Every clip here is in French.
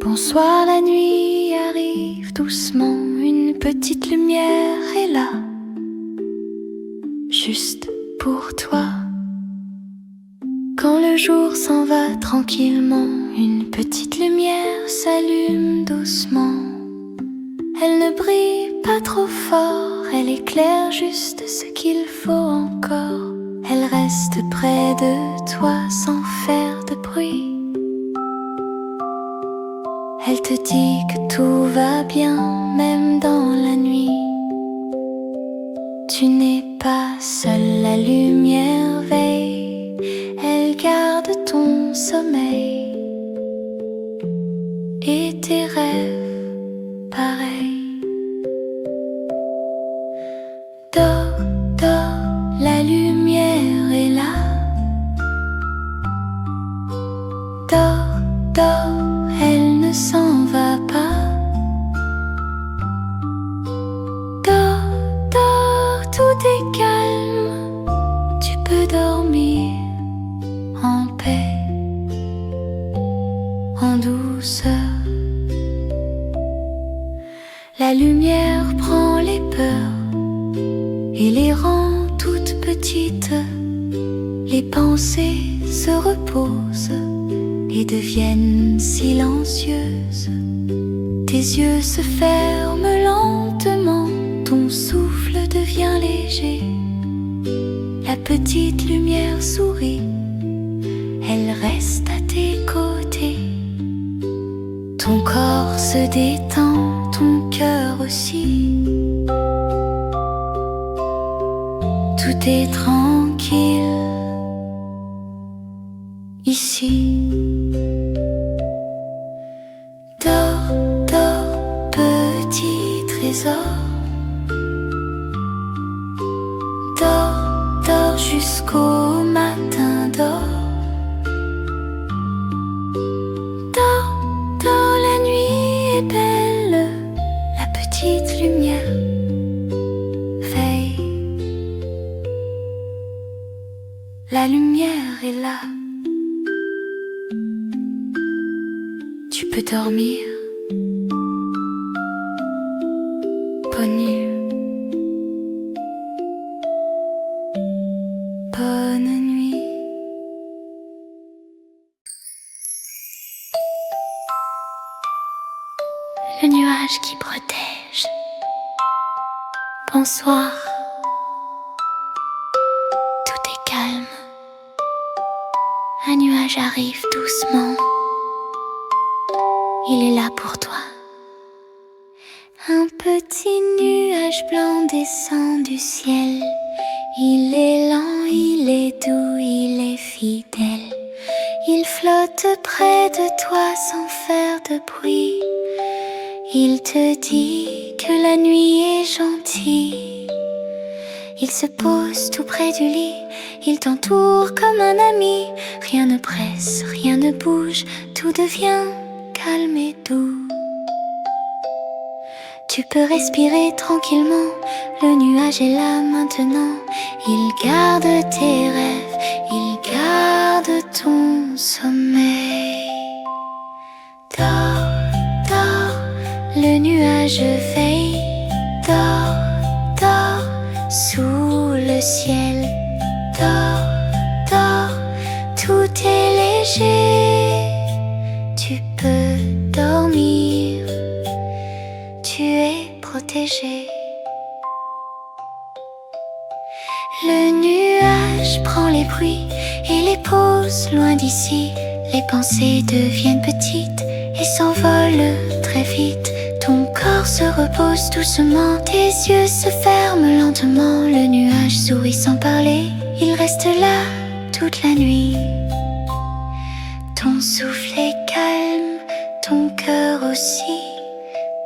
Bonsoir, la nuit arrive doucement, une petite lumière est là, juste pour toi. Quand le jour s'en va tranquillement, une petite lumière s'allume doucement. Elle ne brille pas trop fort, elle éclaire juste ce qu'il faut encore. Elle reste près de toi sans faire de bruit. Elle te dit que tout va bien, même dans la nuit. Tu n'es pas seul, la lumière veille. Elle garde ton sommeil et tes rêves pareils. Dors, dors, la lumière est là. Dors, dors, elle ne s'en va pas. Dors, dors, tout est calme. Tu peux dormir en paix, en douceur. La lumière prend les peurs et les rend toutes petites. Les pensées se reposent et deviennent silencieuses. Tes yeux se ferment lentement, ton souffle devient léger. La petite lumière sourit, elle reste à tes côtés. Ton corps se détend, ton cœur aussi. Tout est tranquille ici. Dors, dors, petit trésor. Dors, dors jusqu'au matin, dors. Dors, dors, la nuit est belle. La petite lumière veille. La lumière est là. Tu peux dormir. Bonne nuit. Bonne nuit. Le nuage qui protège. Bonsoir. Tout est calme. Un nuage arrive doucement. Il est là pour toi. Un petit nuage blanc descend du ciel. Il est lent, il est doux, il est fidèle. Il flotte près de toi sans faire de bruit. Il te dit que la nuit est gentille. Il se pose tout près du lit. Il t'entoure comme un ami. Rien ne presse, rien ne bouge. Tout devient calme et doux. Tu peux respirer tranquillement. Le nuage est là maintenant. Il garde tes rêves. Il garde ton sommeil. Dors, dors, le nuage veille. Dors, dors, sous le ciel. Dors, dors, tout est léger. Tu peux dormir. Tu es protégé. Le nuage prend les bruits et les pose loin d'ici. Les pensées deviennent petites et s'envolent très vite. Ton corps se repose doucement, tes yeux se ferment lentement. Le nuage sourit sans parler, il reste là toute la nuit. Ton souffle est calme, ton cœur aussi.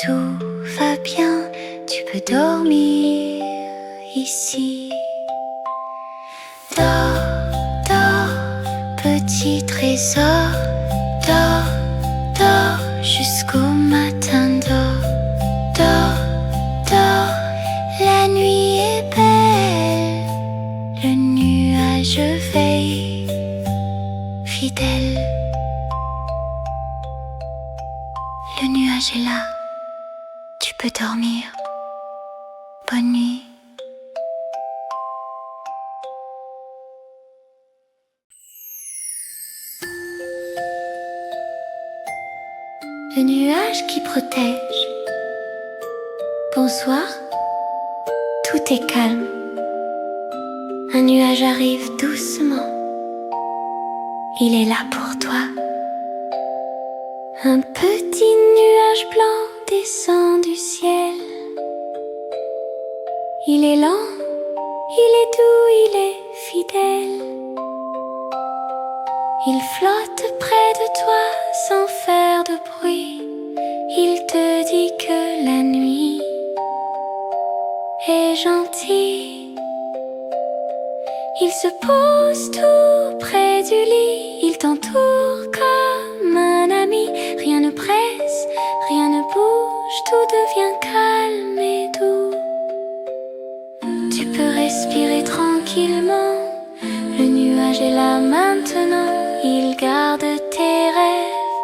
Tout va bien, tu peux dormir ici. Dors, dors, petit trésor. Dors, dors, jusqu'au matin, dors. Dors, dors, la nuit est belle. Le nuage veille, fidèle. nuage est là, tu peux dormir. Bonne nuit. Le nuage qui protège. Bonsoir, tout est calme. Un nuage arrive doucement. Il est là pour toi. Un petit nuage blanc descend du ciel. Il est lent, il est doux, il est fidèle. Il flotte près de toi sans faire de bruit. Il te dit que la nuit est gentille. Il se pose tout près du lit. Il t'entoure comme un ami. Rien ne presse, rien ne bouge. Tout devient calme et doux. Tu peux respirer tranquillement. Le nuage est là maintenant. Il garde tes rêves.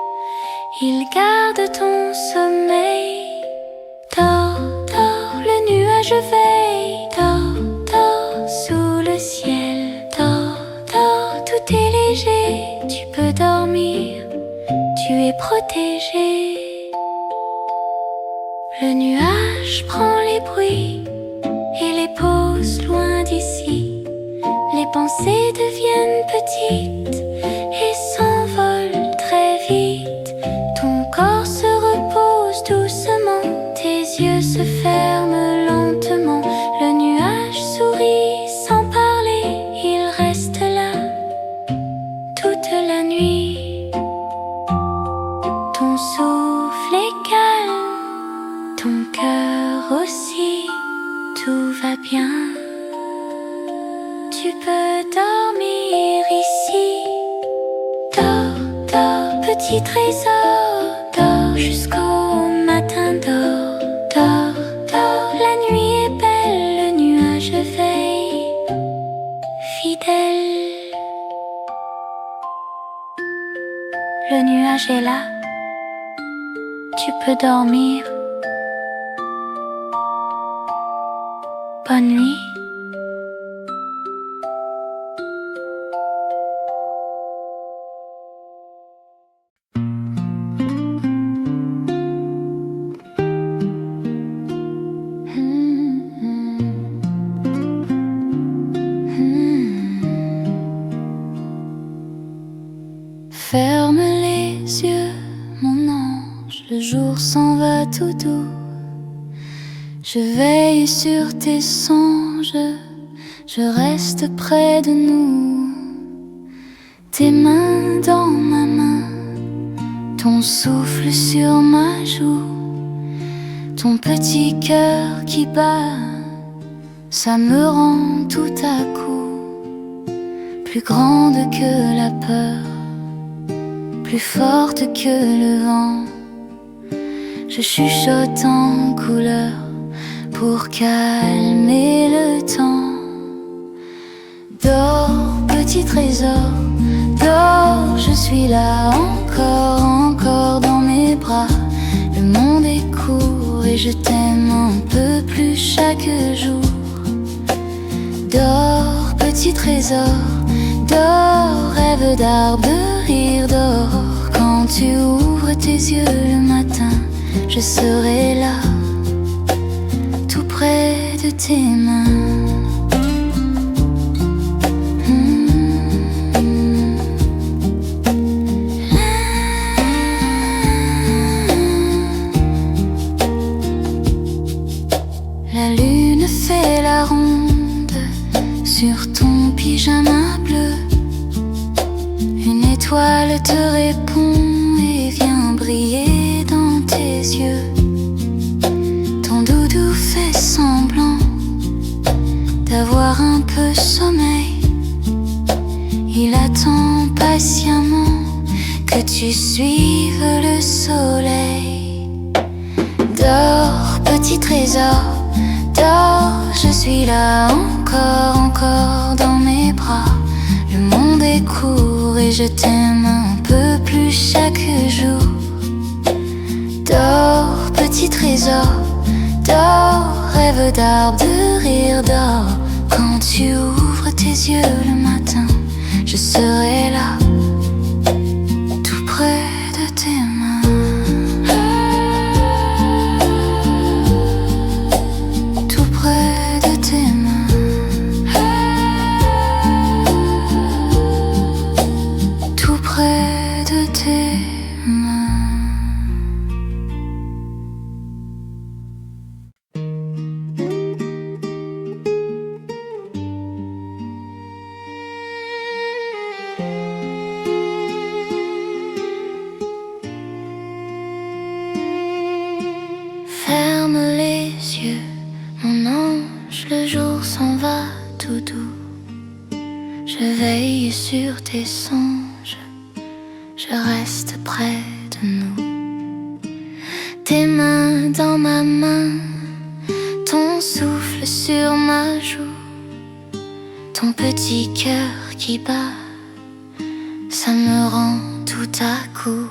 Il garde ton sommeil. Dors, dors, le nuage veille. Dors, dors, sous le ciel. Dors, dors, tout est léger. Tu peux dormir, tu es protégé. Le nuage prend les bruits et les pose loin d'ici. Les pensées deviennent petites et s'envolent très vite. Ton corps se repose doucement, tes yeux se ferment lentement. Le nuage sourit sans parler, il reste là toute la nuit. Ton souffle est calme, ton cœur aussi, tout va bien. Tu peux dormir ici. Dors, dors, petit trésor. Dors jusqu'au matin, dors, dors, dors. La nuit est belle, le nuage veille, fidèle. Le nuage est là, tu peux dormir. Bonne nuit. Ferme les yeux, mon ange, le jour s'en va tout doux. Je veille sur tes songes, je reste près de nous. Tes mains dans ma main, ton souffle sur ma joue, ton petit cœur qui bat, ça me rend tout à coup plus grande que la peur, plus forte que le vent. Je chuchote en couleur pour calmer le temps. Dors, petit trésor, dors, je suis là encore, encore dans mes bras. Le monde est court et je t'aime un peu plus chaque jour. Dors, petit trésor, dors, rêve d'arbre, de rire, dors. Quand tu ouvres tes yeux le matin, je serai là, tout près de tes mains. La lune fait la ronde sur ton pyjama bleu. Une étoile te répond et vient briller dans tes yeux. Ton doudou fait semblant d'avoir un peu sommeil. Il attend patiemment que tu suives le soleil. Dors, petit trésor, dors, je suis là encore, encore dans mes bras. Le monde est court et je t'aime un peu plus chaque jour. Dors, Rêve d'arbre, de rire d'or. Quand tu ouvres tes yeux le matin, je serai là, tout près de tes mains, tout près de tes mains, tout près de tes mains. Ferme les yeux, mon ange, le jour s'en va tout doux. Je veille sur tes songes, je reste près de nous. Tes mains dans ma main, ton souffle sur ma joue, ton petit cœur qui bat, ça me rend tout à coup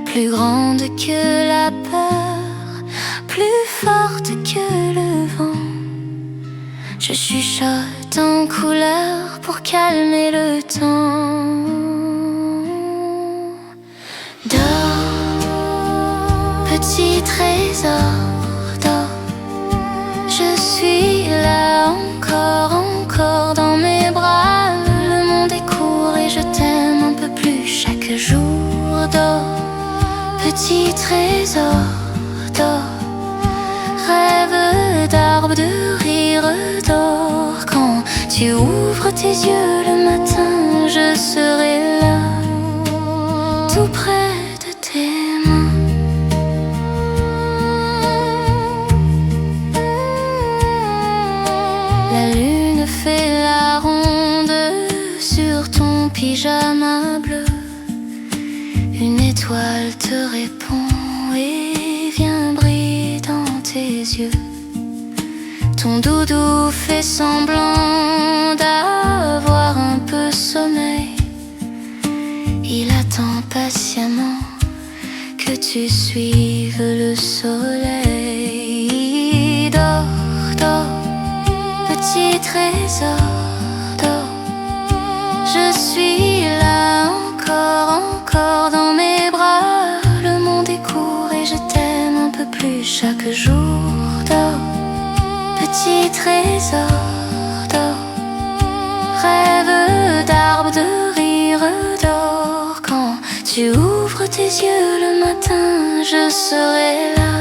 plus grande que la peur, plus forte que le vent. Je chuchote en couleur pour calmer le temps. Dors, petit trésor, dors. Je suis là encore, encore dans mes bras. Le monde est court et je t'aime un peu plus chaque jour. Dors, petit trésor, dors. Rêve d'arbre, de rire d'or. Quand tu ouvres tes yeux le matin, je serai là, tout près de tes mains. La lune fait la ronde sur ton pyjama bleu. Une étoile te répond et vient briller dans tes yeux. Ton doudou fait semblant d'avoir un peu sommeil. Il attend patiemment que tu suives le soleil. Dors, dors, petit trésor, dors. Je suis là encore, encore dans mes bras. Le monde est court et je t'aime un peu plus chaque jour. Dors, petit trésor, dors. Rêve d'arbre, de rire d'or. Quand tu ouvres tes yeux le matin, je serai là,